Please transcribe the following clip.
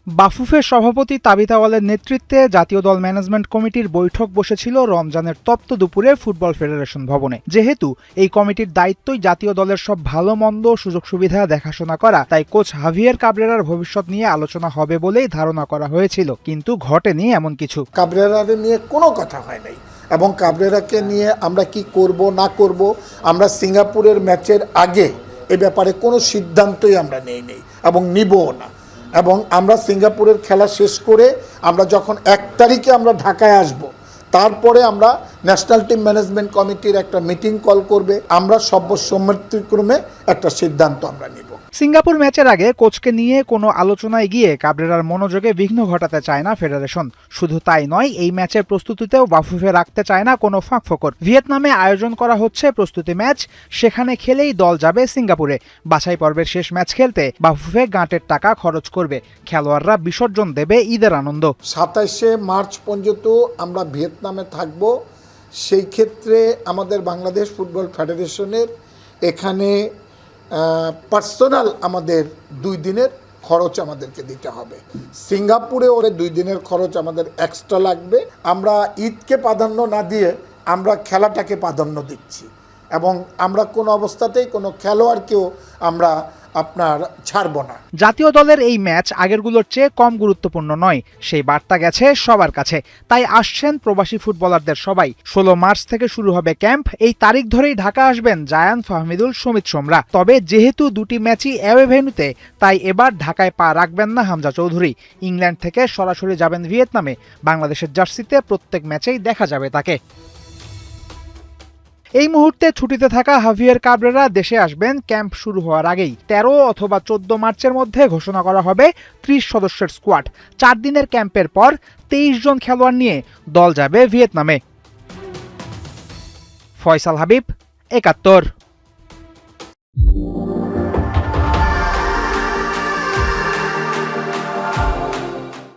বাফুফের সভাপতি তাবিথ আউয়ালের নেতৃত্বে জাতীয় দল ম্যানেজমেন্ট কমিটির বৈঠক বসেছিল রমজানের তপ্ত দুপুরে ফুটবল ফেডারেশন ভবনে। যেহেতু এই কমিটির দায়িত্বই জাতীয় দলের সব ভালো মন্দ সুযোগ সুবিধা দেখাশোনা করা, তাই কোচ হাভিয়ের কাবরেরার ভবিষ্যৎ নিয়ে আলোচনা হবে বলেই ধারণা করা হয়েছিল, কিন্তু ঘটেনি এমন কিছু। কাবরেরার নিয়ে কোনো কথা হয় নাই এবং কাবরেরাকে নিয়ে আমরা কি করব না করব, আমরা সিঙ্গাপুরের ম্যাচের আগে এ ব্যাপারে কোনো সিদ্ধান্তই আমরা নেই এবং নিবও না। এবং আমরা সিঙ্গাপুরের খেলা শেষ করে আমরা যখন 1 তারিখে আমরা ঢাকায় আসব, তারপরে আমরা ন্যাশনাল টিম ম্যানেজমেন্ট কমিটির একটা মিটিং কল করবে, আমরা সর্বসম্মতিক্রমে একটা সিদ্ধান্ত আমরা নিব। সিঙ্গাপুর ম্যাচের আগে কোচকে নিয়ে কোনো আলোচনায় গিয়ে কাবরেরার মনোযোগে বিঘ্ন ঘটাতে চায় না ফেডারেশন। শুধু তাই নয়, এই ম্যাচের প্রস্তুতিতেও বাফুফে রাখতে চায় না কোনো ফাঁকফোকর। ভিয়েতনামে আয়োজন করা হচ্ছে প্রস্তুতি ম্যাচ, সেখানে খেলেই দল যাবে সিঙ্গাপুরে। বাছাই পর্বের শেষ ম্যাচ খেলতে বাফুফে গাঁটের টাকা খরচ করবে, খেলোয়াড়রা বিসর্জন দেবে ঈদের আনন্দ। 27শে মার্চ পর্যন্ত আমরা ভিয়েতনামে থাকব। সেই ক্ষেত্রে আমাদের বাংলাদেশ ফুটবল ফেডারেশনের এখানে পার্সোনাল আমাদের 2 দিনের খরচ আমাদেরকে দিতে হবে। সিঙ্গাপুরে ওরে 2 দিনের খরচ আমাদের এক্সট্রা লাগবে। আমরা ঈদকে প্রাধান্য না দিয়ে আমরা খেলাটাকে প্রাধান্য দিচ্ছি এবং আমরা কোনো অবস্থাতেই কোনো খেলোয়াড়কেও আমরা ছাড়ব না। জাতীয় দলের এই ম্যাচ আগেরগুলোর চেয়ে কম গুরুত্বপূর্ণ নয়, সেই বার্তা গেছে সবার কাছে। তাই আসছেন প্রবাসী ফুটবলারদের সবাই। 16 মার্চ থেকে শুরু হবে ক্যাম্প। এই তারিখ ধরেই ঢাকা আসবেন জায়ান, ফাহমিদুল, সমিত সোমরা। তবে যেহেতু 2টি ম্যাচই অ্যাওয়ে ভেন্যুতে, তাই এবার ঢাকায় পা রাখবেন না হামজা চৌধুরী। ইংল্যান্ড থেকে সরাসরি যাবেন ভিয়েতনামে। বাংলাদেশের জার্সিতে প্রত্যেক ম্যাচেই দেখা যাবে তাকে। এই মুহূর্তে ছুটিতে থাকা হাভিয়ের কাবরেরা দেশে আসবেন ক্যাম্প শুরু হওয়ার আগেই। 13 অথবা 14 মার্চের মধ্যে ঘোষণা করা হবে 30 সদস্যের স্কোয়াড। 4 দিনের ক্যাম্পের পর 23 জন খেলোয়াড় নিয়ে দল যাবে ভিয়েতনামে। ফয়সাল হাবিব, 71।